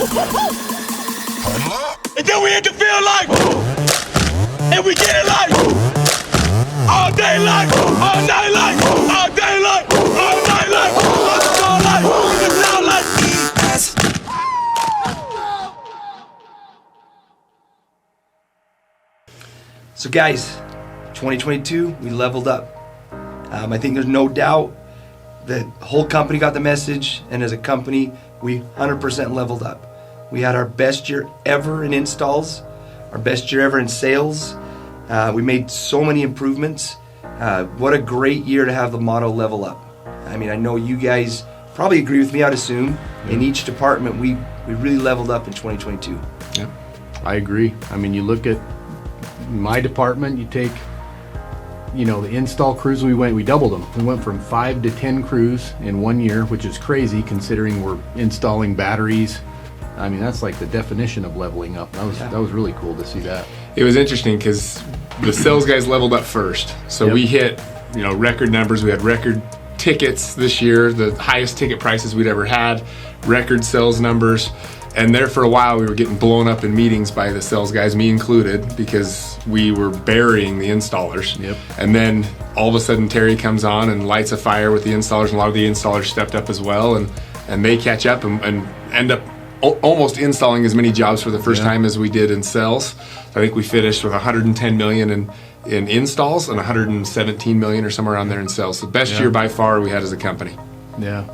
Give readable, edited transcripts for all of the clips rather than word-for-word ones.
And then we hit the field like, and we get it like, all day like, all night like, all day like, all night like, all like, it's now like. So guys, 2022, we leveled up. I think there's no doubt that the whole company got the message, and as a company, we 100% leveled up. We had our best year ever in installs, our best year ever in sales. We made so many improvements. What a great year to have the motto level up. I mean, I know you guys probably agree with me, I'd assume. In each department, we really leveled up in 2022. Yeah, I agree. I mean, you look at my department, you take, the install crews, we doubled them. We went from 5 to 10 crews in 1 year, which is crazy considering we're installing batteries. I mean, that's like the definition of leveling up. That was really cool to see that. It was interesting because the sales guys leveled up first. So we hit, record numbers. We had record tickets this year, the highest ticket prices we'd ever had, record sales numbers. And there for a while, we were getting blown up in meetings by the sales guys, me included, because we were burying the installers. Yep. And then all of a sudden, Terry comes on and lights a fire with the installers, and a lot of the installers stepped up as well, and they catch up and end up almost installing as many jobs for the first time as we did in sales. I think we finished with 110 million in installs and 117 million or somewhere around there in sales. The best year by far we had as a company. Yeah.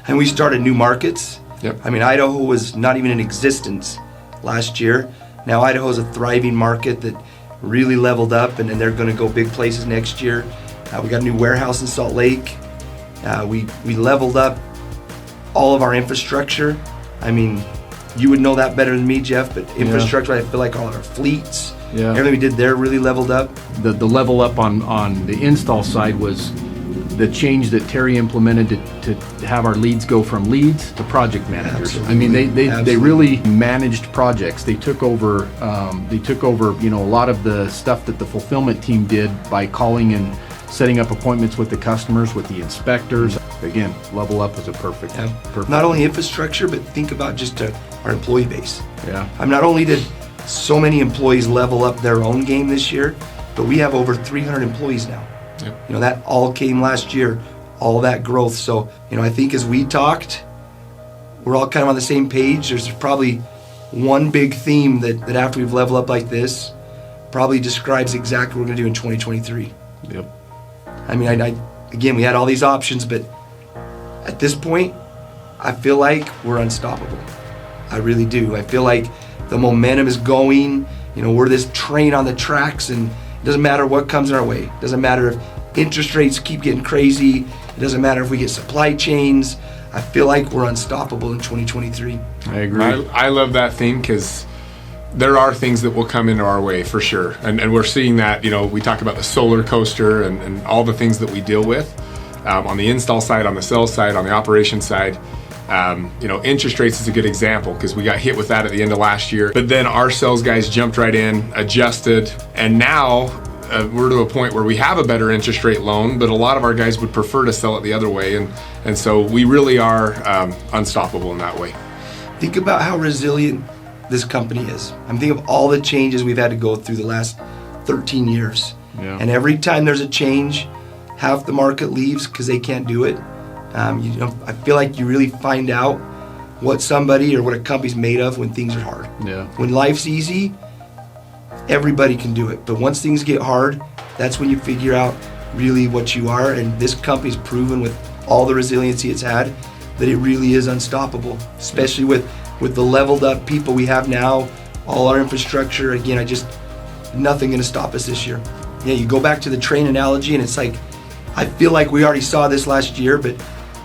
And we started new markets. Yep. I mean, Idaho was not even in existence last year. Now Idaho is a thriving market that really leveled up, and they're going to go big places next year. We got a new warehouse in Salt Lake. We leveled up all of our infrastructure. I mean, you would know that better than me, Jeff, but infrastructure, I feel like all of our fleets, everything we did there really leveled up. The level up on the install side was the change that Terry implemented to have our leads go from leads to project managers. Absolutely. I mean, they Absolutely. really managed projects. They took over a lot of the stuff that the fulfillment team did by calling and setting up appointments with the customers, with the inspectors. Again, level up was a perfect. Not only infrastructure, but think about just our employee base. Yeah. Not only did so many employees level up their own game this year, but we have over 300 employees now. Yep. That all came last year, all that growth. So, I think as we talked, we're all kind of on the same page. There's probably one big theme that after we've leveled up like this, probably describes exactly what we're going to do in 2023. Yep. I mean, again, we had all these options, but at this point, I feel like we're unstoppable. I really do. I feel like the momentum is going. We're this train on the tracks, and it doesn't matter what comes in our way. It doesn't matter if interest rates keep getting crazy. It doesn't matter if we get supply chains. I feel like we're unstoppable in 2023. I agree. I love that theme because there are things that will come into our way for sure. And we're seeing that, we talk about the solar coaster and all the things that we deal with on the install side, on the sales side, on the operation side. Interest rates is a good example because we got hit with that at the end of last year. But then our sales guys jumped right in, adjusted, and now we're to a point where we have a better interest rate loan, but a lot of our guys would prefer to sell it the other way. And so we really are unstoppable in that way. Think about how resilient this company is. I'm thinking of all the changes we've had to go through the last 13 years. Yeah. And every time there's a change, half the market leaves because they can't do it. I feel like you really find out what somebody or what a company's made of when things are hard. Yeah. When life's easy, everybody can do it. But once things get hard, that's when you figure out really what you are. And this company's proven with all the resiliency it's had that it really is unstoppable, especially with the leveled up people we have now, all our infrastructure. Again, nothing going to stop us this year. Yeah, you go back to the train analogy, and it's like, I feel like we already saw this last year, but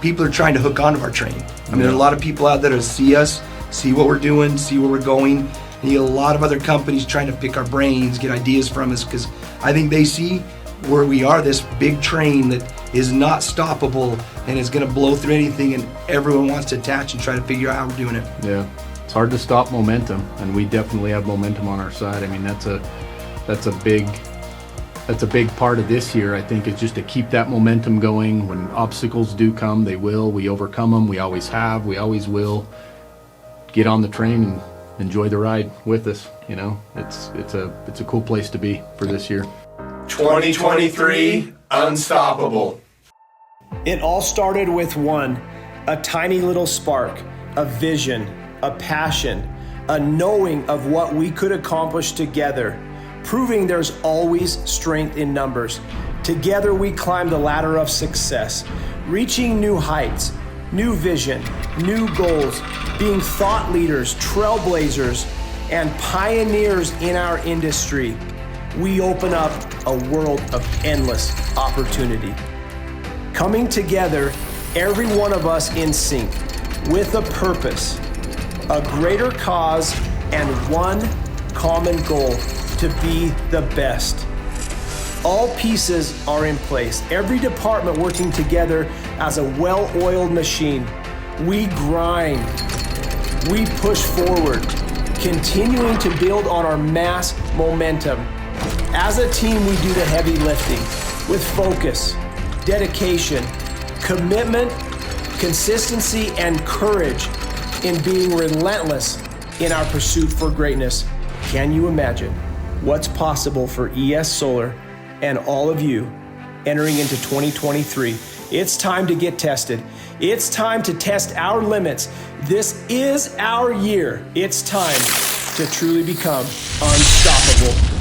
people are trying to hook onto our train. I mean, there are a lot of people out there that see us, see what we're doing, see where we're going. And you get a lot of other companies trying to pick our brains, get ideas from us, because I think they see where we are, this big train that is not stoppable and is going to blow through anything, and everyone wants to attach and try to figure out how we're doing it. Yeah. It's hard to stop momentum, and we definitely have momentum on our side. I mean, that's a big part of this year, I think, is just to keep that momentum going. When obstacles do come, they will. We overcome them. We always have. We always will. get on the train and enjoy the ride with us. You know, it's a cool place to be for this year. 2023 Unstoppable. It all started with a tiny little spark, a vision, a passion, a knowing of what we could accomplish together, proving there's always strength in numbers. Together we climb the ladder of success, reaching new heights, new vision, new goals, being thought leaders, trailblazers, and pioneers in our industry. We open up a world of endless opportunity. Coming together, every one of us in sync, with a purpose, a greater cause, and one common goal: to be the best. All pieces are in place, every department working together as a well-oiled machine. We grind, we push forward, continuing to build on our mass momentum. As a team, we do the heavy lifting with focus, dedication, commitment, consistency, and courage in being relentless in our pursuit for greatness. Can you imagine what's possible for ES Solar and all of you entering into 2023? It's time to get tested. It's time to test our limits. This is our year. It's time to truly become unstoppable.